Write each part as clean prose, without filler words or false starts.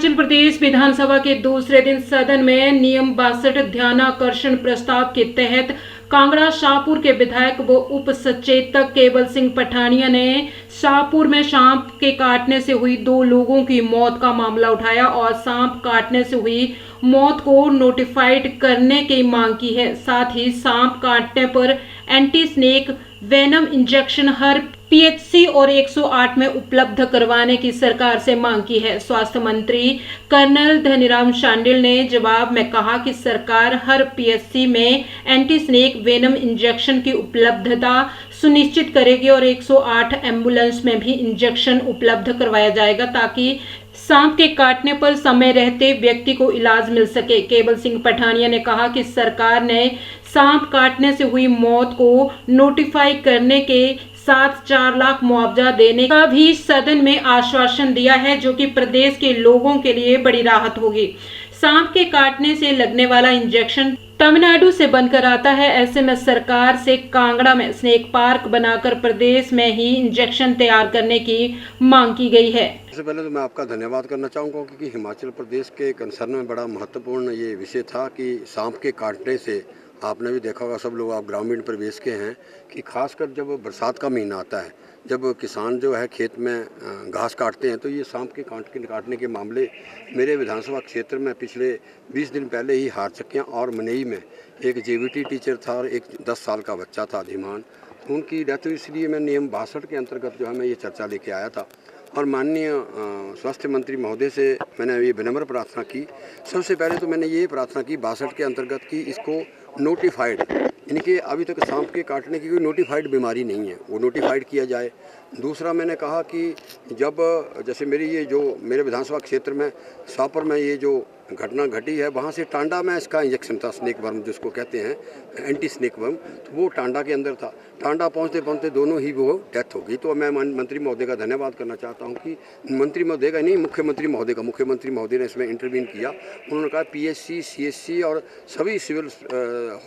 हिमाचल प्रदेश विधानसभा के दूसरे दिन सदन में नियम 62 ध्यानाकर्षण प्रस्ताव के तहत कांगड़ा शाहपुर के विधायक व उप सचेतक केवल सिंह पठानिया ने शाहपुर में सांप के काटने से हुई 2 लोगों की मौत का मामला उठाया और सांप काटने से हुई मौत को नोटिफाइड करने की मांग की है। साथ ही सांप काटने पर एंटी स्नेक वेनम इंजेक्शन हर पीएचसी और 108 में उपलब्ध करवाने की सरकार से मांग की है। स्वास्थ्य मंत्री कर्नल धनीराम शांडिल ने जवाब में कहा कि सरकार हर पीएचसी में एंटी स्नेक वेनम इंजेक्शन की उपलब्धता सुनिश्चित करेगी और 108 एम्बुलेंस में भी इंजेक्शन उपलब्ध करवाया जाएगा ताकि सांप के काटने पर समय रहते व्यक्ति को इलाज मिल सके। केवल सिंह पठानिया ने कहा कि सरकार ने सांप काटने से हुई मौत को नोटिफाई करने के साथ 4 लाख मुआवजा देने का भी सदन में आश्वासन दिया है, जो कि प्रदेश के लोगों के लिए बड़ी राहत होगी। सांप के काटने से लगने वाला इंजेक्शन तमिलनाडु से बनकर आता है। ऐसे में सरकार से कांगड़ा में स्नेक पार्क बनाकर प्रदेश में ही इंजेक्शन तैयार करने की मांग की गई है। सबसे पहले तो मैं आपका धन्यवाद करना चाहूँगा क्योंकि हिमाचल प्रदेश के कंसर्न में बड़ा महत्वपूर्ण ये विषय था कि सांप के काटने से आपने भी देखा होगा, सब लोग आप ग्रामीण परिवेश के हैं कि खासकर जब बरसात का महीना आता है, जब किसान जो है खेत में घास काटते हैं तो ये सांप के काटने के मामले मेरे विधानसभा क्षेत्र में पिछले 20 दिन पहले ही हारचक्कियाँ और मनई में एक जेवीटी टीचर था और एक 10 साल का बच्चा था धीमान, उनकी डेथ हुई। इसलिए मैं नियम 62 के अंतर्गत जो है मैं ये चर्चा लेके आया था और माननीय स्वास्थ्य मंत्री महोदय से मैंने ये विनम्र प्रार्थना की। सबसे पहले तो मैंने ये प्रार्थना की 62 के अंतर्गत कि इसको नोटिफाइड, यानी कि अभी तक सांप के काटने की कोई नोटिफाइड बीमारी नहीं है, वो नोटिफाइड किया जाए। दूसरा मैंने कहा कि जब जैसे मेरे विधानसभा क्षेत्र में शाहपुर में ये जो घटना घटी है, वहाँ से टांडा में इसका इंजेक्शन था, स्नेक वर्म जिसको कहते हैं एंटी स्नेक वर्म, तो वो टांडा के अंदर था। टांडा पहुँचते पहुँचते दोनों ही वो डेथ हो गई। तो मैं मंत्री महोदय का धन्यवाद करना चाहता हूँ कि मंत्री महोदय का नहीं, मुख्यमंत्री महोदय ने इसमें इंटरवीन किया। उन्होंने कहा पीएचसी, सीएचसी और सभी सिविल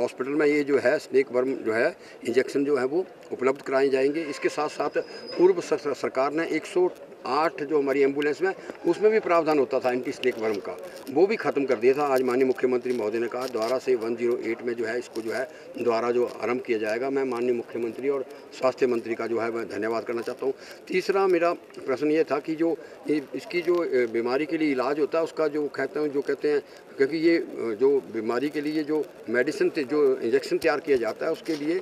हॉस्पिटल में ये जो है स्नेक वर्म जो है इंजेक्शन जो है वो उपलब्ध कराए जाएंगे। इसके साथ साथ पूर्व सरकार ने 108 जो हमारी एम्बुलेंस में उसमें भी प्रावधान होता था एंटी स्नेक वर्म का, वो भी ख़त्म कर दिया था। आज माननीय मुख्यमंत्री महोदय ने कहा दोबारा से 108 में जो है इसको जो है दोबारा जो आरंभ किया जाएगा। मैं माननीय मुख्यमंत्री और स्वास्थ्य मंत्री का जो है मैं धन्यवाद करना चाहता हूँ। तीसरा मेरा प्रश्न ये था कि जो इसकी जो बीमारी के लिए इलाज होता है उसका जो कहते हैं क्योंकि ये जो बीमारी के लिए जो मेडिसिन जो इंजेक्शन तैयार किया जाता है उसके लिए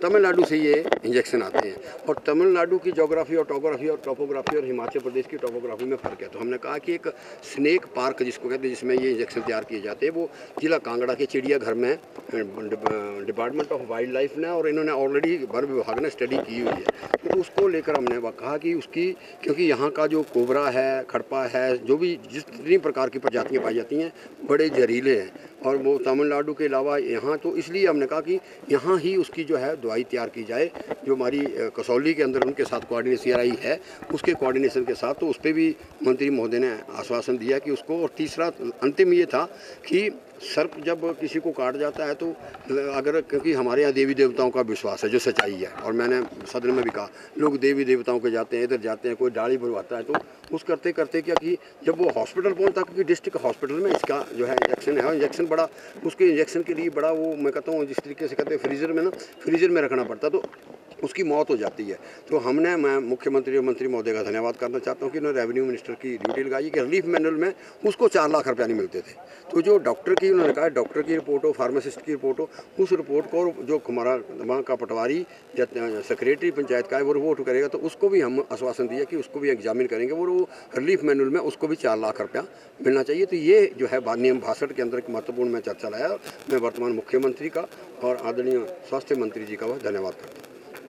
तमिलनाडु से ये इंजेक्शन आते हैं और तमिलनाडु की ज्योग्राफी और टोपोग्राफी और हिमाचल प्रदेश की टोपोग्राफी में फ़र्क है। तो हमने कहा कि एक स्नेक पार्क जिसको कहते हैं जिसमें ये इंजेक्शन तैयार किए जाते हैं वो जिला कांगड़ा के चिड़ियाघर में डिपार्टमेंट ऑफ वाइल्ड लाइफ ने और इन्होंने ऑलरेडी वन विभाग ने स्टडी की हुई है। तो उसको लेकर हमने कहा कि उसकी क्योंकि यहाँ का जो कोबरा है, खड़पा है, जो भी जितनी प्रकार की प्रजातियाँ पाई जाती हैं बड़े जहरीले हैं और वो तमिलनाडु के अलावा यहाँ, तो इसलिए हमने कहा कि यहाँ ही उसकी जो है दवाई तैयार की जाए। जो हमारी कसौली के अंदर उनके साथ कोऑर्डिनेशन आई है उसके कोऑर्डिनेशन के साथ, तो उस पर भी मंत्री महोदय ने आश्वासन दिया कि उसको। और तीसरा अंतिम ये था कि सर्प जब किसी को काट जाता है तो अगर क्योंकि हमारे यहाँ देवी देवताओं का विश्वास है जो सच्चाई है और मैंने सदन में भी कहा लोग देवी देवताओं के जाते हैं, इधर जाते हैं, कोई डाली भरवाता है, तो उस करते करते क्या कि जब वो हॉस्पिटल पहुँचता, क्योंकि डिस्ट्रिक्ट हॉस्पिटल में इसका जो है इंजेक्शन है, इंजेक्शन बड़ा उसके इंजेक्शन के लिए बड़ा वो मैं कहता हूँ जिस तरीके से कहते हैं फ्रीज़र में रखना पड़ता, तो उसकी मौत हो जाती है। तो मैं मुख्यमंत्री और मंत्री महोदय का धन्यवाद करना चाहता हूँ कि उन्होंने रेवेन्यू मिनिस्टर की ड्यूटी लगाई कि रिलीफ मैनुअल में उसको 4 लाख रुपया नहीं मिलते थे। तो जो डॉक्टर की उन्होंने कहा डॉक्टर की रिपोर्ट हो, फार्मासिस्ट की रिपोर्ट हो, उस रिपोर्ट को जो हमारा वहाँ का पटवारी या सेक्रेटरी पंचायत का है वो रिपोर्ट करेगा, तो उसको भी हम आश्वासन दिया कि उसको भी एग्जामिन करेंगे और वो रिलीफ मैनुअल में उसको भी 4 लाख रुपया मिलना चाहिए। तो ये जो है नियम 62 के अंदर एक महत्वपूर्ण मैं चर्चा लाया। मैं वर्तमान मुख्यमंत्री का और आदरणीय स्वास्थ्य मंत्री जी का धन्यवाद करता हूँ।